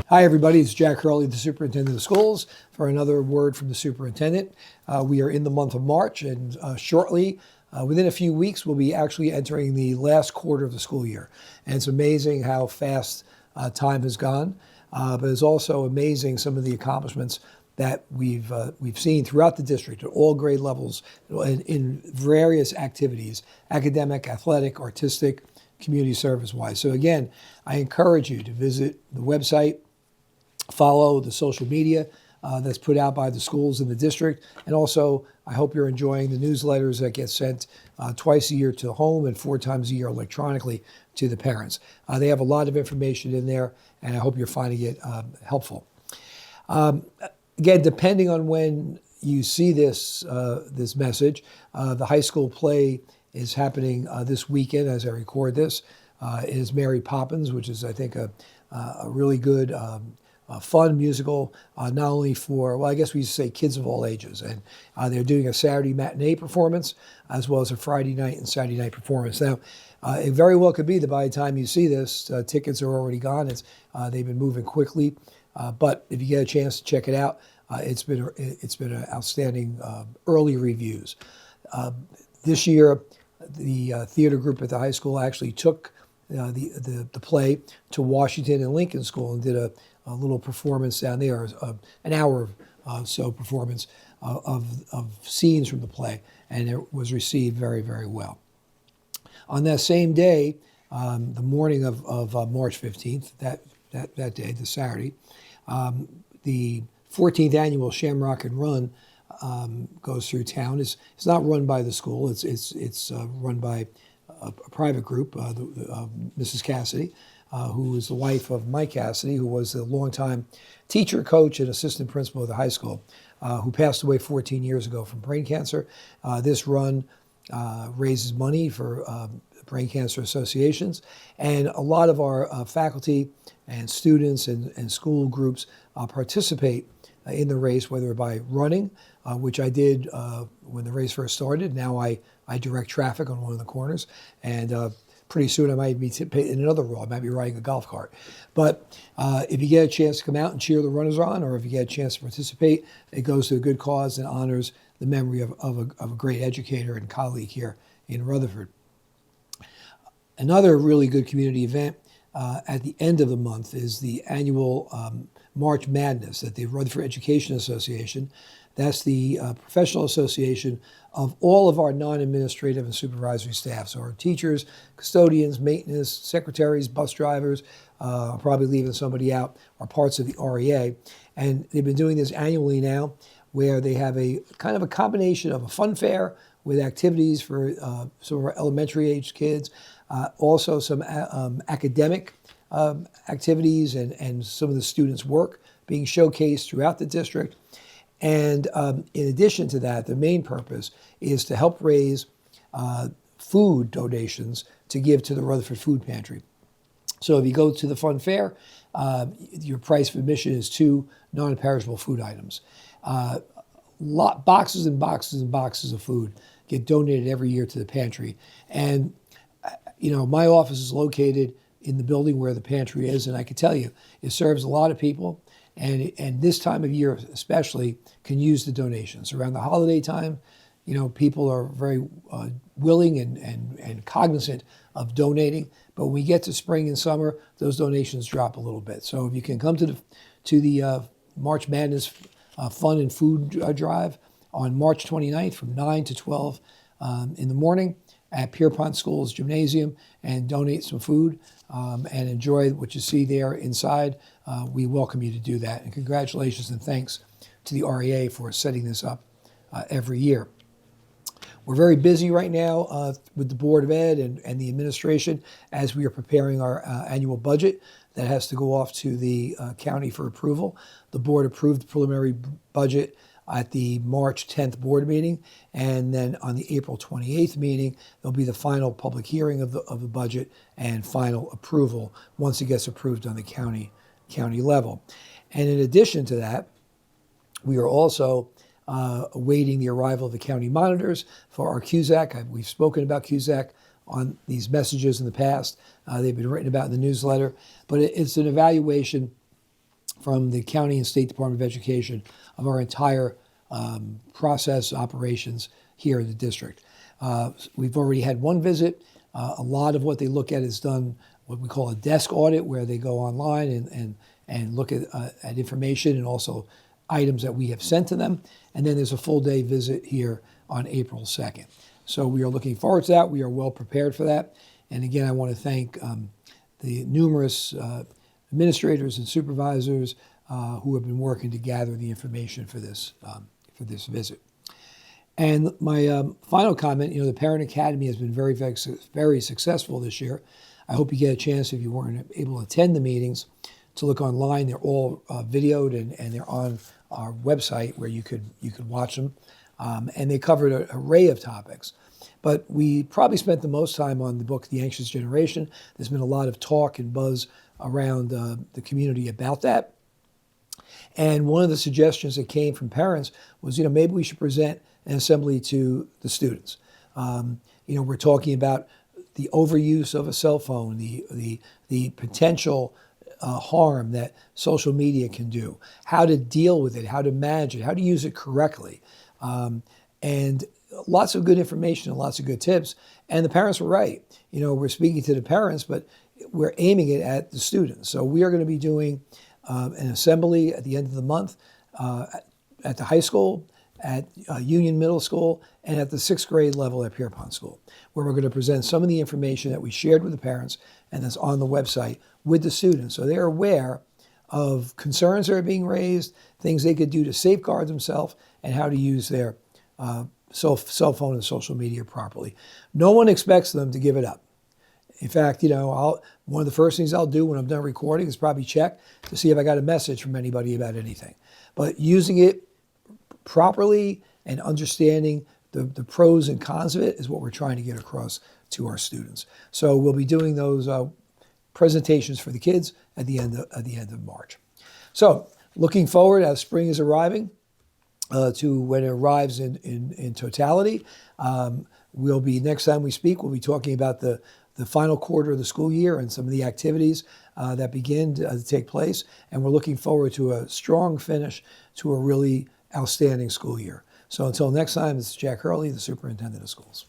Hi, everybody. It's Jack Hurley, the Superintendent of Schools, for another word from the Superintendent. We are in the month of March, and shortly, within a few weeks, we'll be actually entering the last quarter of the school year. And it's amazing how fast time has gone, but it's also amazing some of the accomplishments that we've seen throughout the district at all grade levels in various activities: academic, athletic, artistic, community service-wise. So again, I encourage you to visit the website, follow the social media that's put out by the schools in the district. And also, I hope you're enjoying the newsletters that get sent twice a year to home and 4 times a year electronically to the parents. They have a lot of information in there, and I hope you're finding it helpful. Again, depending on when you see this message, the high school play is happening this weekend as I record this. It is Mary Poppins, which is, I think, a really good fun musical, not only for, well, I guess we say kids of all ages. And they're doing a Saturday matinee performance as well as a Friday night and Saturday night performance. Now, it very well could be that by the time you see this, tickets are already gone. They've been moving quickly. But if you get a chance to check it out, it's been an outstanding early reviews. This year, the theater group at the high school actually took the play to Washington and Lincoln School and did a little performance down there, an hour or so performance of scenes from the play, and it was received very, very well. On that same day, the morning of March 15th, that day, the Saturday, the 14th annual Shamrock and Run goes through town. It's not run by the school. It's run by a private group, Mrs. Cassidy, who is the wife of Mike Cassidy, who was the longtime teacher, coach, and assistant principal of the high school, who passed away 14 years ago from brain cancer. This run raises money for brain cancer associations, and a lot of our faculty and students and school groups participate in the race, whether by running, which I did when the race first started. Now I direct traffic on one of the corners, and pretty soon I might be in another role. I might be riding a golf cart. But if you get a chance to come out and cheer the runners on, or if you get a chance to participate, it goes to a good cause and honors the memory of a great educator and colleague here in Rutherford. Another really good community event at the end of the month is the annual March Madness at the Rutherford Education Association. That's the professional association of all of our non-administrative and supervisory staff. So our teachers, custodians, maintenance, secretaries, bus drivers, probably leaving somebody out, are parts of the REA. And they've been doing this annually now, where they have a kind of a combination of a fun fair with activities for some of our elementary age kids, also some academic activities and some of the students' work being showcased throughout the district. And in addition to that, the main purpose is to help raise food donations to give to the Rutherford Food Pantry. So if you go to the fun fair, your price of admission is 2 non-perishable food items. Boxes and boxes and boxes of food get donated every year to the pantry. And, my office is located in the building where the pantry is, and I can tell you, it serves a lot of people. And this time of year especially can use the donations. Around the holiday time, people are very willing and cognizant of donating. But when we get to spring and summer, those donations drop a little bit. So if you can come to the March Madness Fun and Food Drive on March 29th from 9 to 12 in the morning at Pierpont School's gymnasium and donate some food and enjoy what you see there inside, we welcome you to do that. And congratulations and thanks to the REA for setting this up every year. We're very busy right now with the Board of Ed and the administration as we are preparing our annual budget that has to go off to the county for approval. The board approved the preliminary budget at the March 10th board meeting, and then on the April 28th meeting, there'll be the final public hearing of the budget and final approval once it gets approved on the county level. And in addition to that, we are also awaiting the arrival of the county monitors for our CUSAC. We've spoken about CUSAC on these messages in the past. They've been written about in the newsletter, but it's an evaluation from the County and State Department of Education of our entire process operations here in the district. We've already had one visit. A lot of what they look at is done what we call a desk audit, where they go online and look at information and also items that we have sent to them. And then there's a full day visit here on April 2nd. So we are looking forward to that. We are well prepared for that. And again, I want to thank the numerous administrators and supervisors who have been working to gather the information for this visit. And my final comment, the Parent Academy has been very, very successful this year. I hope you get a chance, if you weren't able to attend the meetings, to look online. They're all videoed and they're on our website where you could watch them. And they covered an array of topics. But we probably spent the most time on the book, The Anxious Generation. There's been a lot of talk and buzz around the community about that. And one of the suggestions that came from parents was, maybe we should present an assembly to the students. We're talking about the overuse of a cell phone, the potential harm that social media can do, how to deal with it, how to manage it, how to use it correctly. And lots of good information and lots of good tips. And the parents were right. We're speaking to the parents, but we're aiming it at the students. So we are going to be doing an assembly at the end of the month at the high school, at Union Middle School, and at the 6th grade level at Pierpont School, where we're going to present some of the information that we shared with the parents and that's on the website with the students. So they're aware of concerns that are being raised, things they could do to safeguard themselves, and how to use their cell phone and social media properly. No one expects them to give it up. In fact, one of the first things I'll do when I'm done recording is probably check to see if I got a message from anybody about anything. But using it properly and understanding the pros and cons of it is what we're trying to get across to our students. So we'll be doing those presentations for the kids at the end of March. So looking forward as spring is arriving to when it arrives in totality. We'll be, next time we speak, we'll be talking about the final quarter of the school year and some of the activities that begin to take place. And we're looking forward to a strong finish to a really outstanding school year. So until next time, this is Jack Hurley, the Superintendent of Schools.